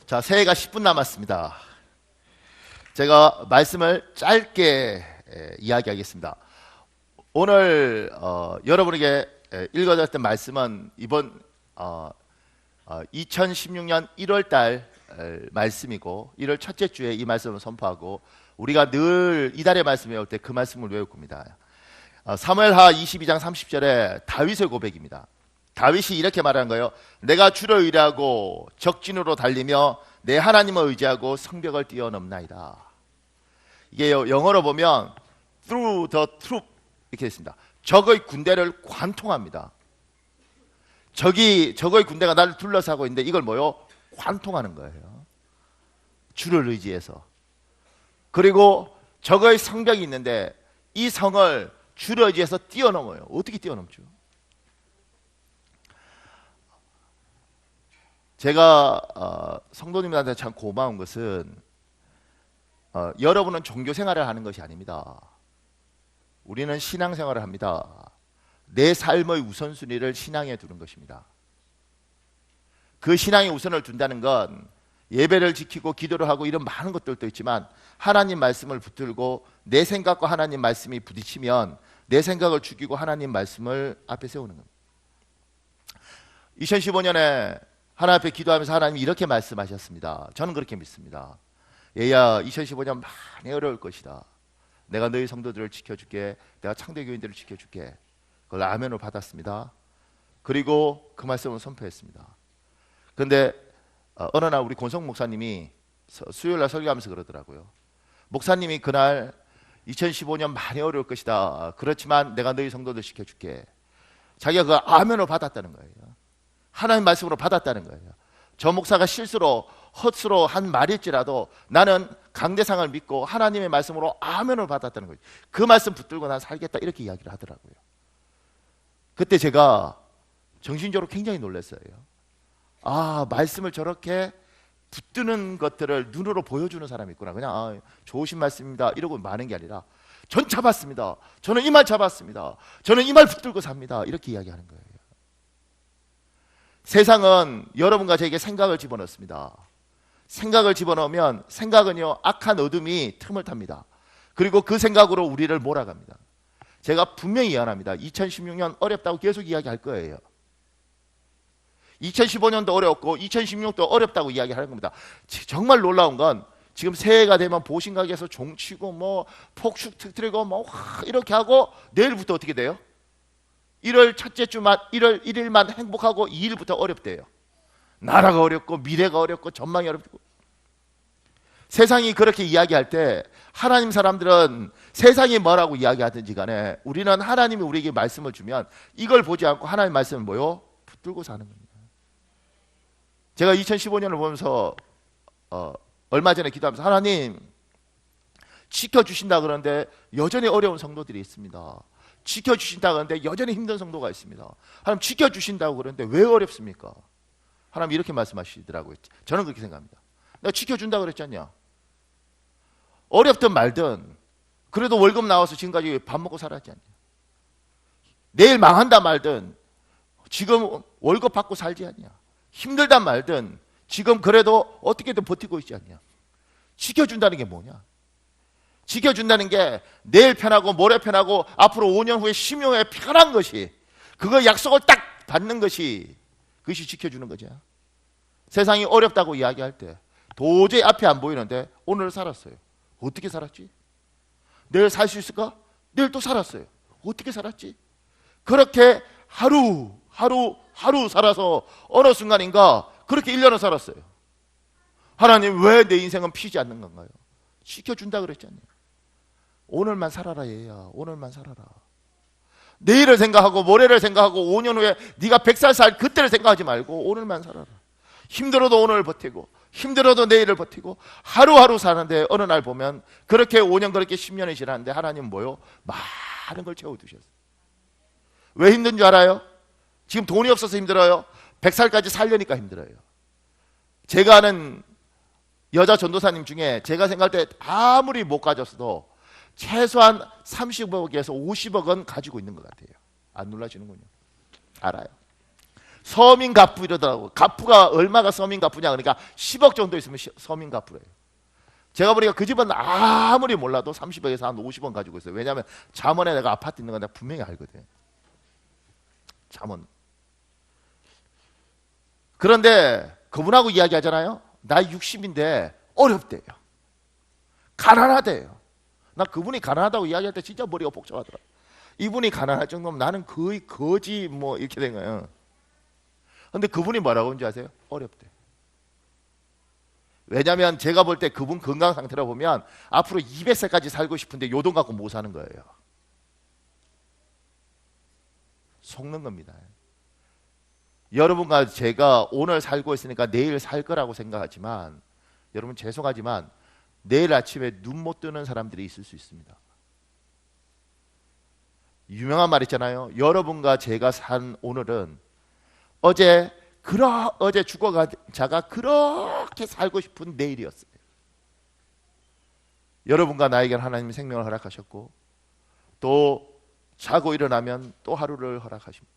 자, 새해가 10분 남았습니다. 제가 말씀을 짧게 이야기하겠습니다. 오늘 여러분에게 읽어드렸던 말씀은 이번 2016년 1월달 말씀이고 1월 첫째 주에 이 말씀을 선포하고 우리가 늘 이달의 말씀 외울 때 그 말씀을 외울 겁니다. 사무엘하 22장 30절에 다윗의 고백입니다. 다윗이 이렇게 말하는 거예요. 내가 주를 의뢰하고 적진으로 달리며 내 하나님을 의지하고 성벽을 뛰어넘나이다. 이게 영어로 보면 through the troop 이렇게 됐습니다. 적의 군대를 관통합니다. 적의 군대가 나를 둘러싸고 있는데 이걸 뭐요? 관통하는 거예요. 주를 의지해서. 그리고 적의 성벽이 있는데 이 성을 주를 의지해서 뛰어넘어요. 어떻게 뛰어넘죠? 제가 성도님들한테 참 고마운 것은 여러분은 종교 생활을 하는 것이 아닙니다. 우리는 신앙생활을 합니다. 내 삶의 우선순위를 신앙에 두는 것입니다. 그 신앙에 우선을 둔다는 건 예배를 지키고 기도를 하고 이런 많은 것들도 있지만 하나님 말씀을 붙들고 내 생각과 하나님 말씀이 부딪히면 내 생각을 죽이고 하나님 말씀을 앞에 세우는 겁니다. 2015년에 하나님 앞에 기도하면서 하나님이 이렇게 말씀하셨습니다. 저는 그렇게 믿습니다. 얘야 2015년 많이 어려울 것이다. 내가 너희 성도들을 지켜줄게. 내가 창대교인들을 지켜줄게. 그걸 아멘으로 받았습니다. 그리고 그 말씀을 선포했습니다. 그런데 어느 날 우리 권성 목사님이 수요일날 설교하면서 그러더라고요. 목사님이 그날 2015년 많이 어려울 것이다. 그렇지만 내가 너희 성도들 지켜줄게. 자기가 그 아멘으로 받았다는 거예요. 하나님 말씀으로 받았다는 거예요. 저 목사가 실수로 헛수로 한 말일지라도 나는 강대상을 믿고 하나님의 말씀으로 아멘을 받았다는 거예요. 그 말씀 붙들고 난 살겠다 이렇게 이야기를 하더라고요. 그때 제가 정신적으로 굉장히 놀랐어요. 아, 말씀을 저렇게 붙드는 것들을 눈으로 보여주는 사람이 있구나. 그냥 좋으신 말씀입니다 이러고 마는 게 아니라 전 잡았습니다. 저는 이 말 잡았습니다. 저는 이 말 붙들고 삽니다. 이렇게 이야기하는 거예요. 세상은 여러분과 저에게 생각을 집어넣습니다. 생각을 집어넣으면 생각은요 악한 어둠이 틈을 탑니다. 그리고 그 생각으로 우리를 몰아갑니다. 제가 분명히 예언합니다. 2016년 어렵다고 계속 이야기할 거예요. 2015년도 어렵고 2016도 어렵다고 이야기하는 겁니다. 정말 놀라운 건 지금 새해가 되면 보신각에서 종치고 뭐 폭죽 터뜨리고 뭐 이렇게 하고 내일부터 어떻게 돼요? 1월 첫째 주만 1월 1일만 행복하고 2일부터 어렵대요. 나라가 어렵고 미래가 어렵고 전망이 어렵고. 세상이 그렇게 이야기할 때 하나님 사람들은 세상이 뭐라고 이야기하든지 간에 우리는 하나님이 우리에게 말씀을 주면 이걸 보지 않고 하나님 말씀을 뭐요? 붙들고 사는 겁니다. 제가 2015년을 보면서 얼마 전에 기도하면서 하나님 지켜주신다 그러는데 여전히 어려운 성도들이 있습니다. 지켜주신다 그러는데 여전히 힘든 성도가 있습니다. 하나님 지켜주신다고 그러는데 왜 어렵습니까? 하나님 이렇게 말씀하시더라고요. 저는 그렇게 생각합니다. 내가 지켜준다고 그랬지 않냐? 어렵든 말든 그래도 월급 나와서 지금까지 밥 먹고 살았지 않냐? 내일 망한다 말든 지금 월급 받고 살지 않냐? 힘들다 말든 지금 그래도 어떻게든 버티고 있지 않냐? 지켜준다는 게 뭐냐? 지켜준다는 게 내일 편하고 모레 편하고 앞으로 5년 후에 10년 후에 편한 것이 그거 약속을 딱 받는 것이 그것이 지켜주는 거죠. 세상이 어렵다고 이야기할 때 도저히 앞이 안 보이는데 오늘 살았어요. 어떻게 살았지? 내일 살 수 있을까? 내일 또 살았어요. 어떻게 살았지? 그렇게 하루 살아서 어느 순간인가 그렇게 1년을 살았어요. 하나님 왜 내 인생은 피지 않는 건가요? 지켜준다 그랬잖아요. 오늘만 살아라 얘야. 오늘만 살아라. 내일을 생각하고 모레를 생각하고 5년 후에 네가 100살 살 그때를 생각하지 말고 오늘만 살아라. 힘들어도 오늘을 버티고 힘들어도 내일을 버티고 하루하루 사는데 어느 날 보면 그렇게 5년 그렇게 10년이 지났는데 하나님은 뭐요? 많은 걸 채워두셨어요. 왜 힘든 줄 알아요? 지금 돈이 없어서 힘들어요? 100살까지 살려니까 힘들어요. 제가 아는 여자 전도사님 중에 제가 생각할 때 아무리 못 가졌어도 최소한 30억에서 50억은 가지고 있는 것 같아요. 안 놀라시는군요. 알아요. 서민갑부 이러더라고. 갑부가 얼마가 서민갑부냐 그러니까 10억 정도 있으면 서민갑부래요. 제가 보니까 그 집은 아무리 몰라도 30억에서 한 50원 가지고 있어요. 왜냐하면 잠원에 내가 아파트 있는 건 내가 분명히 알거든. 잠원. 그런데 그분하고 이야기하잖아요. 나 60인데 어렵대요. 가난하대요. 나 그분이 가난하다고 이야기할 때 진짜 머리가 복잡하더라. 이분이 가난할 정도면 나는 거의 거지 뭐 이렇게 된 거예요. 근데 그분이 뭐라고 하는지 아세요? 어렵대. 왜냐하면 제가 볼 때 그분 건강 상태로 보면 앞으로 200세까지 살고 싶은데 요 돈 갖고 못 사는 거예요. 속는 겁니다. 여러분과 제가 오늘 살고 있으니까 내일 살 거라고 생각하지만 여러분 죄송하지만 내일 아침에 눈 못 뜨는 사람들이 있을 수 있습니다. 유명한 말 있잖아요. 여러분과 제가 산 오늘은 어제 죽어간 자가 그렇게 살고 싶은 내일이었어요. 여러분과 나에게는 하나님이 생명을 허락하셨고 또 자고 일어나면 또 하루를 허락하십니다.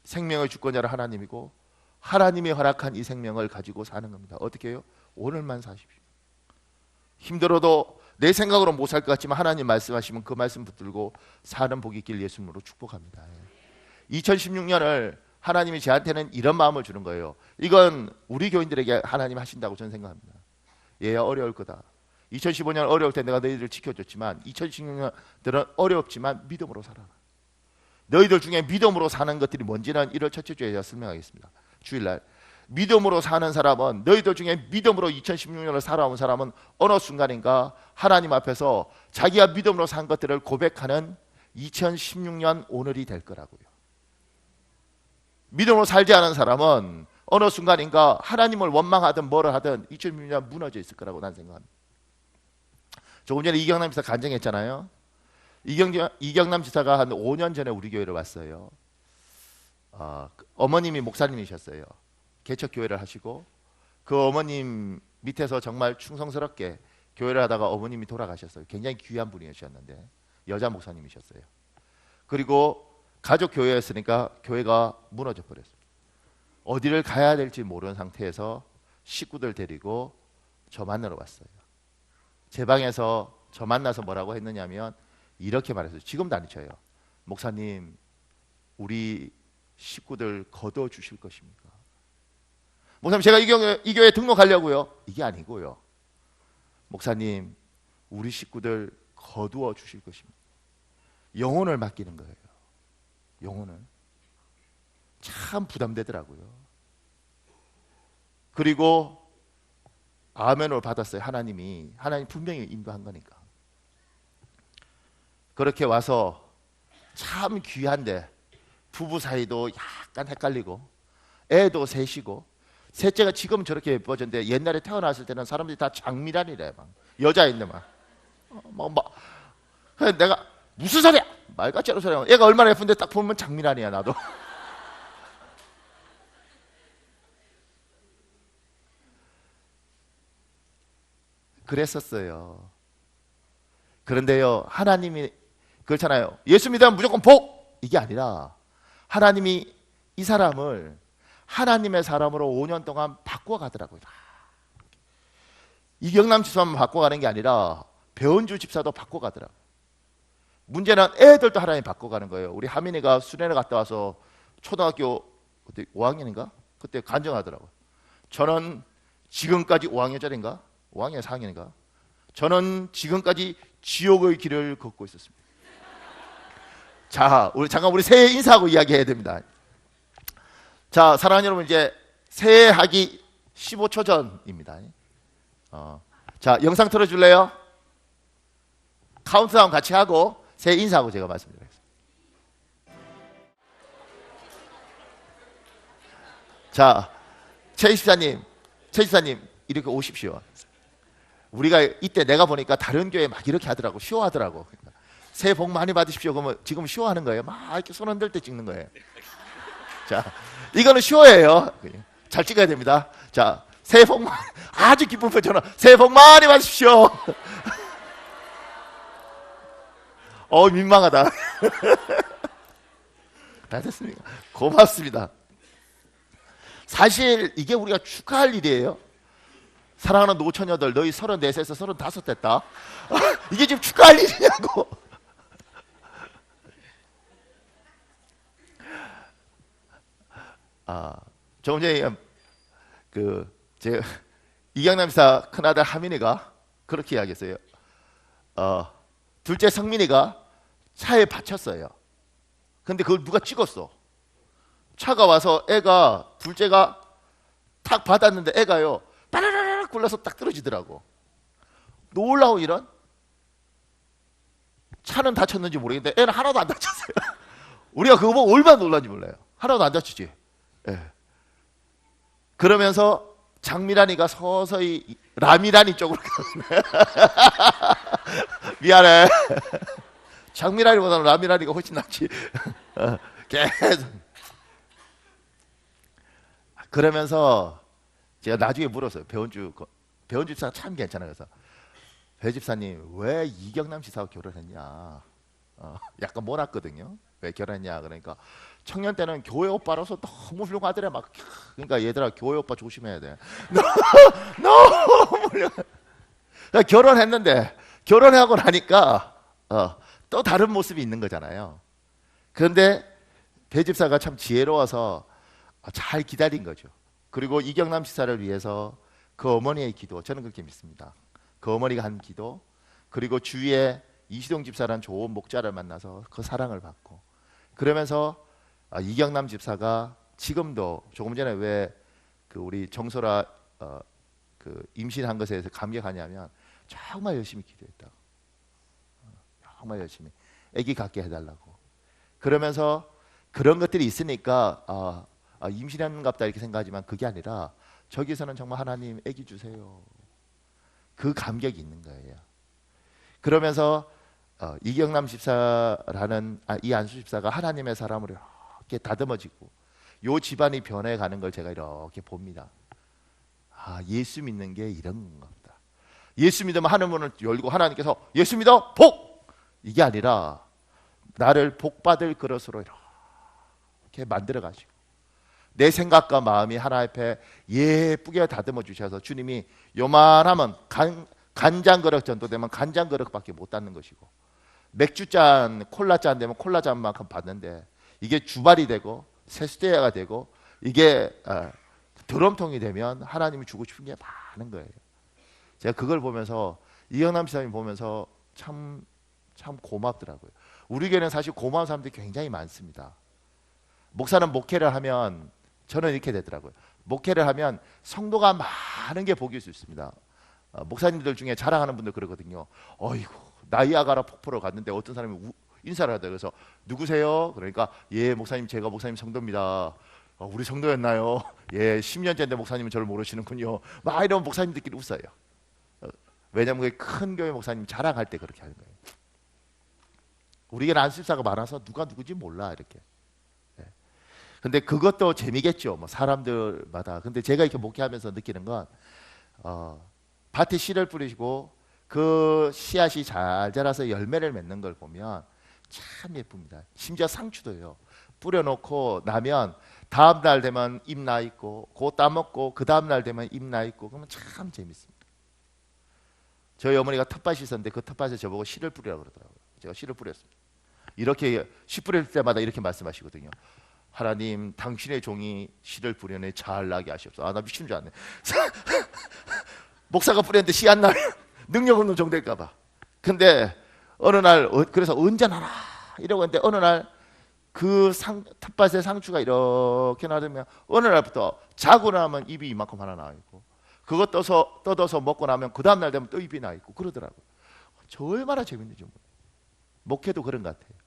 생명의 주권자는 하나님이고 하나님이 허락한 이 생명을 가지고 사는 겁니다. 어떻게 해요? 오늘만 사십시오. 힘들어도 내 생각으로 못 살 것 같지만 하나님 말씀하시면 그 말씀 붙들고 사는 복이 있길 예수님으로 축복합니다. 2016년을 하나님이 저한테는 이런 마음을 주는 거예요. 이건 우리 교인들에게 하나님 하신다고 저는 생각합니다. 얘야 어려울 거다. 2015년 어려울 때 내가 너희들을 지켜줬지만 2016년들은 어렵지만 믿음으로 살아라. 너희들 중에 믿음으로 사는 것들이 뭔지는 1월 첫째 주에 제가 설명하겠습니다. 주일날 믿음으로 사는 사람은 너희들 중에 믿음으로 2016년을 살아온 사람은 어느 순간인가 하나님 앞에서 자기가 믿음으로 산 것들을 고백하는 2016년 오늘이 될 거라고요. 믿음으로 살지 않은 사람은 어느 순간인가 하나님을 원망하든 뭐를 하든 2016년 무너져 있을 거라고 난 생각합니다. 조금 전에 이경남 지사 간증했잖아요. 이경남 지사가 한 5년 전에 우리 교회를 왔어요. 어머님이 목사님이셨어요. 개척교회를 하시고 그 어머님 밑에서 정말 충성스럽게 교회를 하다가 어머님이 돌아가셨어요. 굉장히 귀한 분이셨는데 여자 목사님이셨어요. 그리고 가족 교회였으니까 교회가 무너져 버렸어요. 어디를 가야 될지 모르는 상태에서 식구들 데리고 저 만나러 왔어요. 제 방에서 저 만나서 뭐라고 했느냐면 이렇게 말했어요. 지금도 안 잊혀요. 목사님, 우리 식구들 거둬 주실 것입니까? 목사님, 제가 이 교회 등록하려고요. 이게 아니고요. 목사님, 우리 식구들 거두어 주실 것입니다. 영혼을 맡기는 거예요. 영혼을. 참 부담되더라고요. 그리고 아멘을 받았어요. 하나님 분명히 인도한 거니까. 그렇게 와서 참 귀한데 부부 사이도 약간 헷갈리고 애도 셋이고 셋째가 지금 저렇게 예뻐졌는데 옛날에 태어났을 때는 사람들이 다 장미란이래. 막 여자인데 그래서 내가 무슨 소리야? 말같지 않은 소리야. 얘가 얼마나 예쁜데 딱 보면 장미란이야. 나도. 그랬었어요. 그런데요, 하나님이 그렇잖아요. 예수 믿으면 무조건 복! 이게 아니라 하나님이 이 사람을 하나님의 사람으로 5년 동안 바꿔가더라고요. 이경남 집사만 바꿔가는 게 아니라 배은주 집사도 바꿔가더라고요. 문제는 애들도 하나님 바꿔가는 거예요. 우리 하민이가 수련회 갔다 와서 초등학교 그때 5학년인가? 그때 간증하더라고요. 저는 지금까지 5학년짜리인가? 5학년 4학년인가? 저는 지금까지 지옥의 길을 걷고 있었습니다. 자, 잠깐 우리 새해 인사하고 이야기해야 됩니다. 자, 사랑하는 여러분, 이제 새해 하기 15초 전입니다. 자, 영상 틀어줄래요? 카운트다운 같이 하고 새해 인사하고 제가 말씀드리겠습니다. 자, 최 집사님 이렇게 오십시오. 우리가 이때 내가 보니까 다른 교회 막 이렇게 하더라고. 쇼하더라고. 그러니까 새해 복 많이 받으십시오. 그러면 지금 쇼하는 거예요. 막 이렇게 손 흔들 때 찍는 거예요. 자, 이거는 쇼예요. 잘 찍어야 됩니다. 자, 새해 복 많이, 아주 기쁜 표정으로 새해 복 많이 받으십시오. 민망하다. 받았습니까? 고맙습니다. 사실 이게 우리가 축하할 일이에요. 사랑하는 노처녀들, 너희 34세에서 35 됐다. 이게 지금 축하할 일이냐고. 조금 전에 제 이경남 지사 큰아들 하민이가 그렇게 이야기했어요. 둘째 성민이가 차에 받쳤어요. 근데 그걸 누가 찍었어. 차가 와서 애가, 둘째가 탁 받았는데 애가요 빠라라락 굴러서 딱 떨어지더라고. 놀라운 이런. 차는 다쳤는지 모르겠는데 애는 하나도 안 다쳤어요. 우리가 그거 보고 얼마나 놀란지 몰라요. 하나도 안 다치지. 예. 그러면서 장미란이가 서서히 라미란이 쪽으로 가네. 미안해. 장미란이보다는 라미란이가 훨씬 낫지. 계속. 그러면서 제가 나중에 물었어요. 배원주 지사가 참 괜찮아요. 그래서 배 집사님 왜 이경남 지사와 결혼했냐. 약간 몰았거든요. 왜 결혼했냐. 그러니까 청년 때는 교회 오빠로서 너무 훌륭하더래. 막 그러니까 얘들아 교회 오빠 조심해야 돼. 너무 훌륭해. 그러니까 결혼했는데 결혼하고 나니까 또 다른 모습이 있는 거잖아요. 그런데 배 집사가 참 지혜로워서 잘 기다린 거죠. 그리고 이경남 지사를 위해서 그 어머니의 기도, 저는 그렇게 믿습니다. 그 어머니가 한 기도, 그리고 주위에 이시동 집사라는 좋은 목자를 만나서 그 사랑을 받고, 그러면서 이경남 집사가 지금도 조금 전에 왜 그 우리 정소라 그 임신한 것에 대해서 감격하냐면 정말 열심히 기도했다. 정말 열심히 아기 갖게 해달라고. 그러면서 그런 것들이 있으니까 임신한갑다 이렇게 생각하지만 그게 아니라 저기서는 정말 하나님 아기 주세요. 그 감격이 있는 거예요. 그러면서 이경남 집사라는 이 안수 집사가 하나님의 사람으로 이렇게 다듬어지고 요 집안이 변해가는 걸 제가 이렇게 봅니다. 예수 믿는 게 이런 건가 보다. 예수 믿으면 하늘문을 열고 하나님께서 예수 믿어 복! 이게 아니라 나를 복받을 그릇으로 이렇게 만들어 가시고 내 생각과 마음이 하나 앞에 예쁘게 다듬어 주셔서 주님이 요만하면 간장 그릇 정도 되면 간장 그릇밖에 못 닫는 것이고 맥주잔 콜라잔 되면 콜라잔만큼 받는데 이게 주발이 되고 세수대야가 되고 이게 드럼통이 되면 하나님이 주고 싶은 게 많은 거예요. 제가 그걸 보면서 이경남 지사님 보면서 참 고맙더라고요. 우리 교회는 사실 고마운 사람들이 굉장히 많습니다. 목사는 목회를 하면 저는 이렇게 되더라고요. 목회를 하면 성도가 많은 게 복일 수 있습니다. 목사님들 중에 자랑하는 분들 그러거든요. 어이구 나이아가라 폭포로 갔는데 어떤 사람이 인사를 하다 그래서 누구세요? 그러니까 예 목사님 제가 목사님 성도입니다. 우리 성도였나요? 예 10년째인데 목사님은 저를 모르시는군요. 막 이런 목사님들끼리 웃어요. 왜냐하면 그게 큰 교회 목사님 자랑할 때 그렇게 하는 거예요. 우리에게는 안수집사가 많아서 누가 누구지 몰라 이렇게. 근데 그것도 재미겠죠. 뭐 사람들마다. 근데 제가 이렇게 목회하면서 느끼는 건 밭에 씨를 뿌리시고 그 씨앗이 잘 자라서 열매를 맺는 걸 보면 참 예쁩니다. 심지어 상추도요. 뿌려놓고 나면 다음 날 되면 잎 나 있고 그 따먹고 그 다음 날 되면 잎 나 있고 그러면 참 재밌습니다. 저희 어머니가 텃밭이 있었는데 그 텃밭에 저보고 씨를 뿌리라고 그러더라고요. 제가 씨를 뿌렸습니다. 이렇게 씨 뿌릴 때마다 이렇게 말씀하시거든요. 하나님 당신의 종이 씨를 뿌려내 잘 나게 하시옵소서. 나 미친 줄 알았네. 목사가 뿌렸는데 씨 안 나면 능력 없는 종 될까 봐. 근데 어느 날 그래서 언제 나나 이러고 있는데 어느 날 그 텃밭에 상추가 이렇게 나면 어느 날부터 자고 나면 잎이 이만큼 하나 나 있고 그거 뜯어서 먹고 나면 그 다음 날 되면 또 잎이 나 있고 그러더라고요. 저 얼마나 재밌는지 몰라요. 목회도 그런 것 같아요.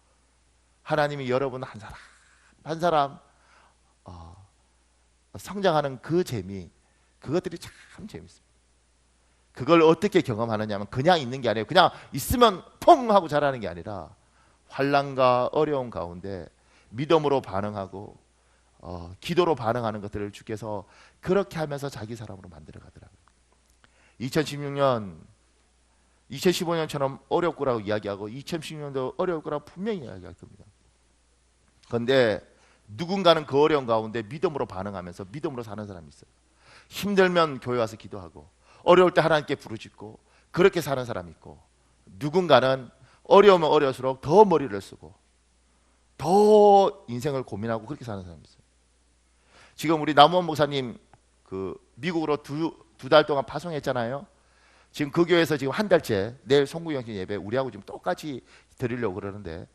하나님이 여러분 한 사람 성장하는 그 재미, 그것들이 참 재밌습니다. 그걸 어떻게 경험하느냐면 그냥 있는 게 아니에요. 그냥 있으면 퐁 하고 자라는 게 아니라 환난과 어려움 가운데 믿음으로 반응하고 기도로 반응하는 것들을 주께서 그렇게 하면서 자기 사람으로 만들어 가더라고요. 2016년 2015년처럼 어려울 거라고 이야기하고 2016년도 어려울 거라고 분명히 이야기할 겁니다. 그런데 누군가는 그 어려운 가운데 믿음으로 반응하면서 믿음으로 사는 사람이 있어요. 힘들면 교회 와서 기도하고 어려울 때 하나님께 부르짖고 그렇게 사는 사람이 있고, 누군가는 어려우면 어려울수록 더 머리를 쓰고 더 인생을 고민하고 그렇게 사는 사람이 있어요. 지금 우리 남원 목사님 그 미국으로 두 달 동안 파송했잖아요. 지금 그 교회에서 지금 한 달째 내일 송구영신 예배 우리하고 지금 똑같이 드리려고 그러는데,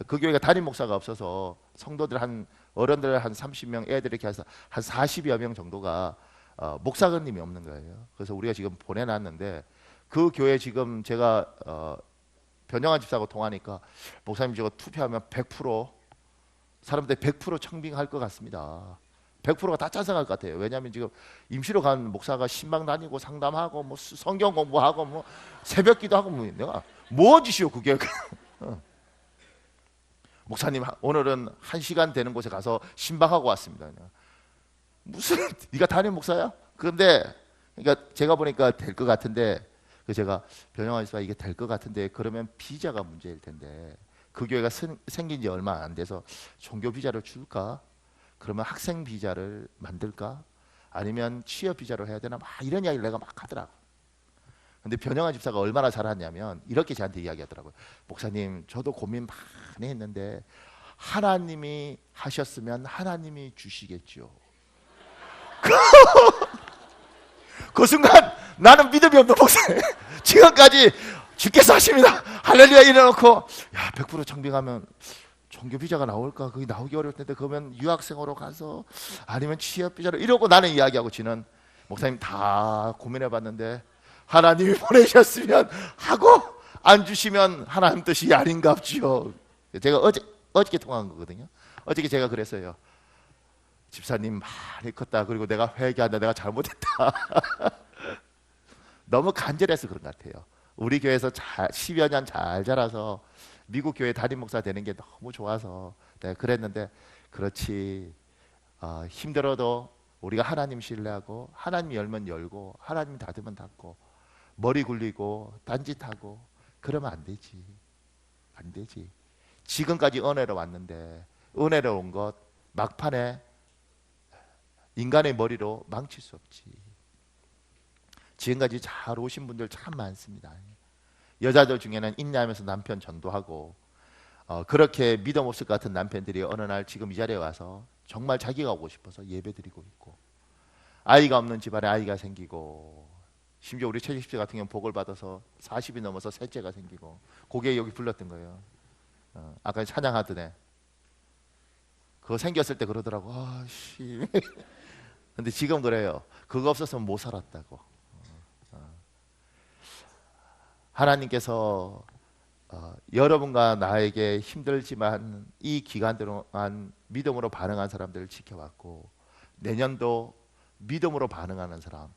그 교회가 담임 목사가 없어서 성도들 어른들 한 30명, 애들 이렇게 해서 한 40여 명 정도가 목사님이 없는 거예요. 그래서 우리가 지금 보내놨는데, 그 교회 지금 제가 변영환 집사하고 통화하니까 목사님 저거 투표하면 100% 사람들 100% 청빙할 것 같습니다. 100%가 다 찬성할 것 같아요. 왜냐하면 지금 임시로 간 목사가 신방 다니고 상담하고 뭐 성경 공부하고 뭐 새벽기도 하고 뭐 내가 뭐 짓이요 그게. 목사님 오늘은 1시간 되는 곳에 가서 신방하고 왔습니다. 무슨 네가 담임 목사야? 그런데 그러니까 제가 보니까 될 것 같은데, 그 제가 변영환 씨가 이게 될 것 같은데 그러면 비자가 문제일 텐데, 그 교회가 생긴 지 얼마 안 돼서 종교 비자를 줄까? 그러면 학생 비자를 만들까? 아니면 취업 비자로 해야 되나? 막 이런 이야기를 내가 막 하더라고. 근데 변영환 집사가 얼마나 잘하냐면 이렇게 저한테 이야기하더라고요. 목사님, 저도 고민 많이 했는데 하나님이 하셨으면 하나님이 주시겠죠. 그 순간 나는 믿음이 없는 목사예요. 지금까지 주께서 하십니다, 할렐루야 이래놓고 야 100% 청빙하면 종교 비자가 나올까? 그게 나오기 어려울 텐데 그러면 유학생으로 가서 아니면 취업 비자로 이러고 나는 이야기하고, 지는 목사님 다 고민해봤는데 하나님이 보내셨으면 하고 안 주시면 하나님 뜻이 아닌갑지요. 제가 어저께 통화한 거거든요. 어저께 제가 그랬어요. 집사님 많이 컸다. 그리고 내가 회개한다. 내가 잘못했다. 너무 간절해서 그런 것 같아요. 우리 교회에서 10여 년 잘 자라서 미국 교회 담임 목사 되는 게 너무 좋아서 내가 그랬는데, 그렇지 힘들어도 우리가 하나님 신뢰하고 하나님 열면 열고 하나님 닫으면 닫고 머리 굴리고 딴짓하고 그러면 안 되지. 안 되지. 지금까지 은혜로 왔는데 은혜로 온 것 막판에 인간의 머리로 망칠 수 없지. 지금까지 잘 오신 분들 참 많습니다. 여자들 중에는 인내하면서 남편 전도하고 그렇게 믿음 없을 것 같은 남편들이 어느 날 지금 이 자리에 와서 정말 자기가 오고 싶어서 예배드리고 있고, 아이가 없는 집안에 아이가 생기고, 심지어 우리 최식씨 같은 경우는 복을 받아서 40이 넘어서 셋째가 생기고, 그게 여기 불렀던 거예요. 아까 찬양하던 애 그거 생겼을 때 그러더라고. 아씨. 근데 지금 그래요. 그거 없었으면 못 살았다고. 하나님께서 여러분과 나에게 힘들지만 이 기간 동안 믿음으로 반응한 사람들을 지켜왔고, 내년도 믿음으로 반응하는 사람,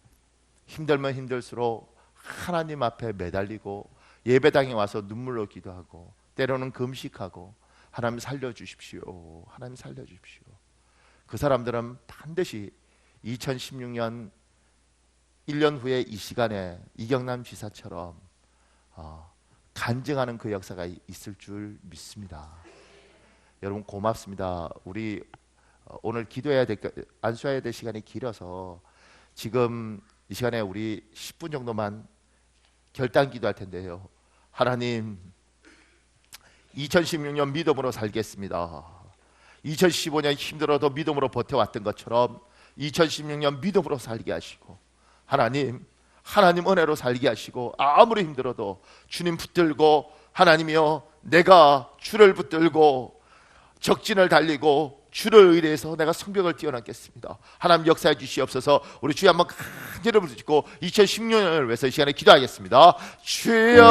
힘들면 힘들수록 하나님 앞에 매달리고 예배당에 와서 눈물로 기도하고 때로는 금식하고 하나님 살려주십시오, 하나님 살려주십시오. 그 사람들은 반드시 2016년 1년 후에 이 시간에 이경남 지사처럼 간증하는 그 역사가 있을 줄 믿습니다. 여러분 고맙습니다. 우리 오늘 기도해야 될, 안수해야 될 시간이 길어서 지금 이 시간에 우리 10분 정도만 결단 기도할 텐데요. 하나님, 2016년 믿음으로 살겠습니다. 2015년 힘들어도 믿음으로 버텨왔던 것처럼 2016년 믿음으로 살게 하시고, 하나님 은혜로 살게 하시고, 아무리 힘들어도 주님 붙들고, 하나님이여 내가 주를 붙들고 적진을 달리고 주를 의뢰해서 내가 성벽을 뛰어넘겠습니다. 하나님 역사해 주시옵소서. 우리 주여 한번 간절히 부르짖고 2016년을 위해서 이 시간에 기도하겠습니다. 주여.